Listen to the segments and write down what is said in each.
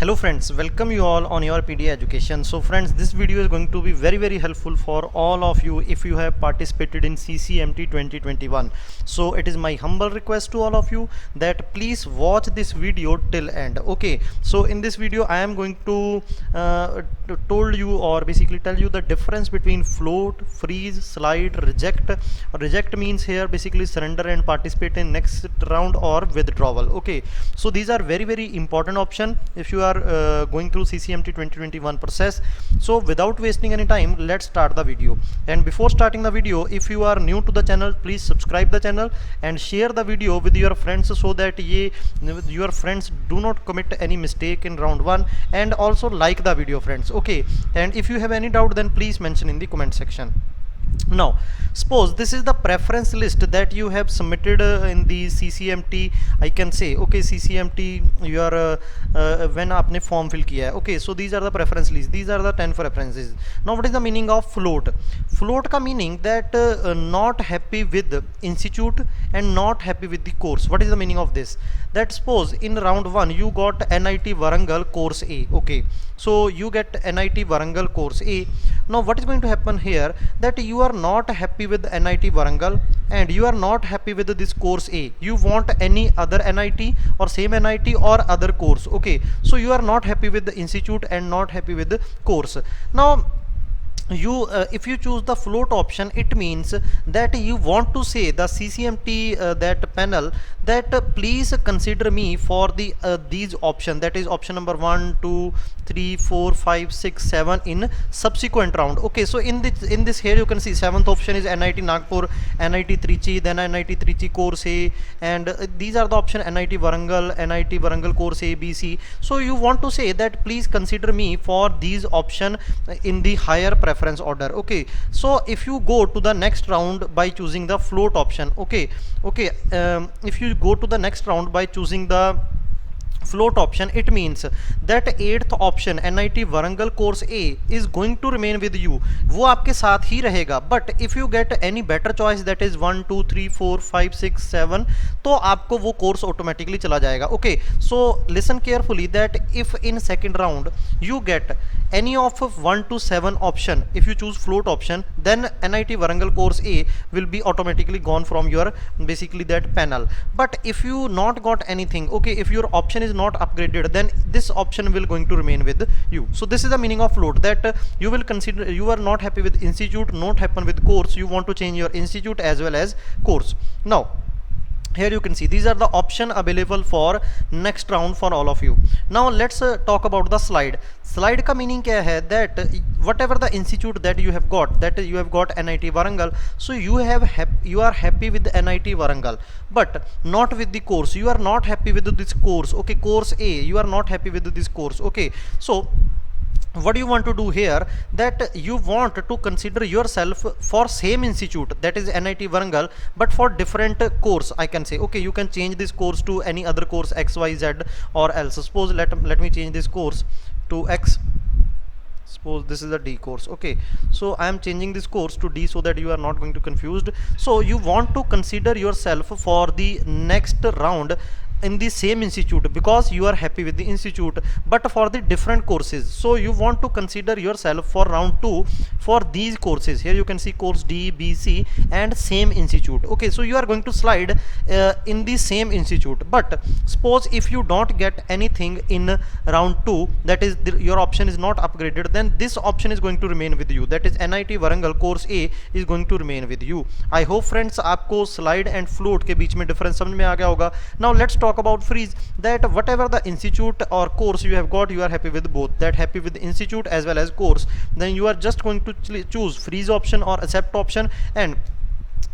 Hello friends, welcome you all on your PDA education. So friends, this video is going to be very helpful for all of you if you have participated in CCMT 2021. So it is my humble request to all of you that please watch this video till end. Okay, so in this video I am going to told you or basically tell you the difference between float, freeze, slide, reject. Reject means here basically surrender and participate in next round or withdrawal. Okay, so these are very important option if you are going through CCMT 2021 process. So without wasting any time, let's start the video. And before starting the video, if you are new to the channel, please subscribe the channel and share the video with your friends so that your friends do not commit any mistake in round 1, and also like the video friends. Okay, and if you have any doubt, then please mention in the comment section. Now suppose this is the preference list that you have submitted in the CCMT. I can say okay, CCMT you are when आपने form fill किया है. Okay, so these are the preference list, these are the 10 preferences. Now what is the meaning of float? Float का meaning that not happy with institute and not happy with the course. What is the meaning of this? That suppose in round 1 you got NIT Warangal course A. Okay, so you get NIT Warangal course A. Now what is going to happen here, that you are not happy with NIT Warangal and you are not happy with this course A. You want any other NIT or same NIT or other course. Okay, so you are not happy with the institute and not happy with the course. Now you if you choose the float option, it means that you want to say the CCMT that panel that please consider me for the these option, that is option number 1 2 3 4 5 6 7 in subsequent round. Okay, so in this here you can see 7th option is NIT Nagpur, NIT Trichy, then NIT Trichy course A, and these are the option NIT Warangal course A, B, C. So you want to say that please consider me for these option in the higher preference order. Okay, so if you go to the next round by choosing the float option, if you go to the next round by choosing the float option, it means that 8th option NIT Warangal course A is going to remain with you, वो आपके साथ ही रहेगा. But if you get any better choice, that is 1 2 3 4 5 6 7, तो आपको वो course automatically चला जाएगा. Okay, so listen carefully that if in second round you get any of 1 to 7 option, if you choose float option, then NIT Warangal course A will be automatically gone from your basically that panel. But if you not got anything, okay, if your option is not upgraded, then this option will going to remain with you. So this is the meaning of float, that you will consider you are not happy with institute, not happen with course, you want to change your institute as well as course. Now here you can see these are the option available for next round for all of you. Now let's talk about the slide. Slide का meaning क्या है, that whatever the institute that you have got, that you have got NIT Warangal, so you are happy with the NIT Warangal but not with the course. You are not happy with this course. Okay, course A, you are not happy with this course. Okay, so what you want to do here, that you want to consider yourself for same institute, that is NIT Warangal, but for different course. I can say okay, you can change this course to any other course XYZ or else. Suppose let me change this course to X. Suppose this is a D course. Okay, so I am changing this course to D so that you are not going to confused. So you want to consider yourself for the next round in the same institute because you are happy with the institute, but for the different courses. So you want to consider yourself for round 2 for these courses. Here you can see course D, B, C and same institute. Okay, so you are going to slide in the same institute. But suppose if you don't get anything in round 2, that is your option is not upgraded, then this option is going to remain with you, that is NIT Warangal course A is going to remain with you. I hope friends आपको slide and float के बीच में difference समझ में आ गया होगा. Now let's talk about freeze, that whatever the institute or course you have got, you are happy with both, that happy with institute as well as course, then you are just going to choose freeze option or accept option, and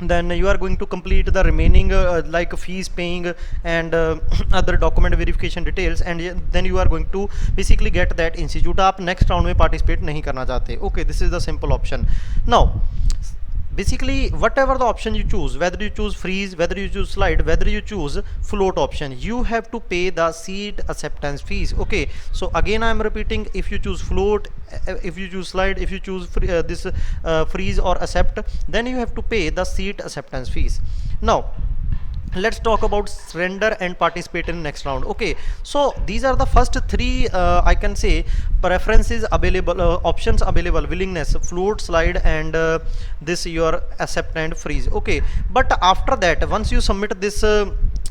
then you are going to complete the remaining like fees paying and other document verification details, and then you are going to basically get that institute. आप next round में participate नहीं करना चाहते. Okay, this is the simple option. Now basically whatever the option you choose, whether you choose freeze, whether you choose slide, whether you choose float option, you have to pay the seat acceptance fees. Okay, so again I am repeating, if you choose float, if you choose slide, if you choose freeze or accept, then you have to pay the seat acceptance fees. Now let's talk about surrender and participate in next round. Okay, so these are the first three I can say preferences available, options available: willingness, float, slide, and this your accept and freeze. Okay, but after that, once you submit this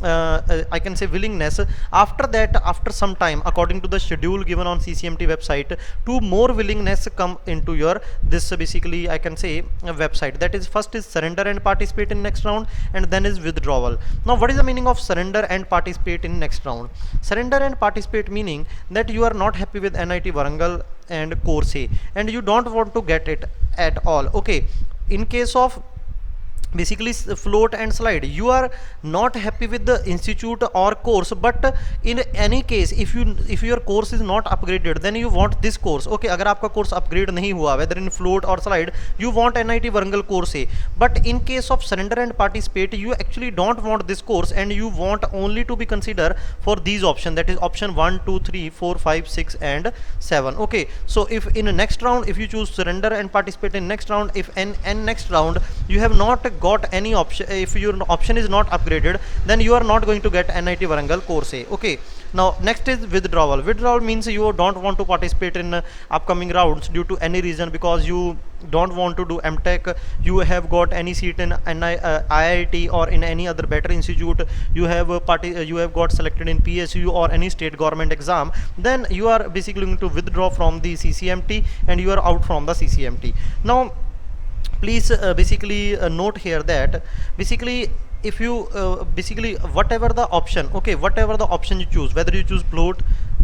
I can say willingness, after that, after some time, according to the schedule given on CCMT website, two more willingness come into your this basically I can say website. That is, first is surrender and participate in next round, and then is withdrawal. Now what is the meaning of surrender and participate in next round? Surrender and participate meaning that you are not happy with NIT Warangal and course A, and you don't want to get it at all. Okay, in case of basically float and slide, you are not happy with the institute or course, but in any case if your course is not upgraded, then you want this course. Okay, अगर आपका course upgrade नहीं हुआ, whether in float or slide, you want NIT Warangal course A. But in case of surrender and participate, you actually don't want this course, and you want only to be considered for these options, that is option 1 2 3 4 5 6 and 7. Okay, so if in next round, if you choose surrender and participate in next round, if in next round you have not got any option, if your option is not upgraded, then you are not going to get NIT Warangal course A. Okay, now next is withdrawal. Withdrawal means you don't want to participate in upcoming rounds due to any reason, because you don't want to do MTech, you have got any seat in IIT or in any other better institute, you have you have got selected in PSU or any state government exam, then you are basically going to withdraw from the CCMT and you are out from the CCMT. Now please basically note here that basically if you basically whatever the option, okay, whatever the option you choose, whether you choose float,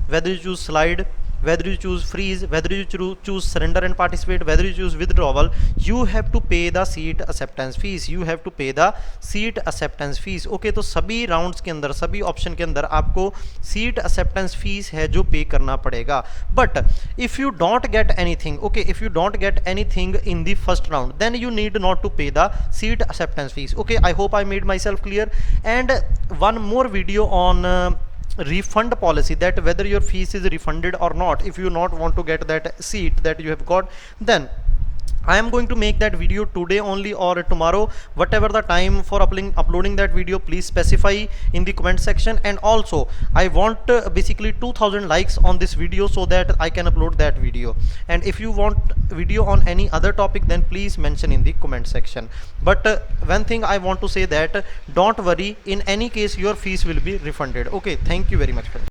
whether you choose slide, whether you choose freeze, whether you choose surrender and participate, whether you choose withdrawal, you have to pay the seat acceptance fees. You have to pay the seat acceptance fees. Okay, तो सभी rounds के अंदर, सभी option के अंदर आपको seat acceptance fees है जो pay करना पड़ेगा. But if you don't get anything, okay, if you don't get anything in the first round, then you need not to pay the seat acceptance fees. Okay, I hope I made myself clear. And one more video on refund policy, that whether your fees is refunded or not if you not want to get that seat that you have got, then I am going to make that video today only or tomorrow, whatever the time for uploading that video. Please specify in the comment section, and also I want basically 2000 likes on this video so that I can upload that video. And if you want video on any other topic, then please mention in the comment section. But one thing I want to say that don't worry, in any case your fees will be refunded. Okay, thank you very much friends.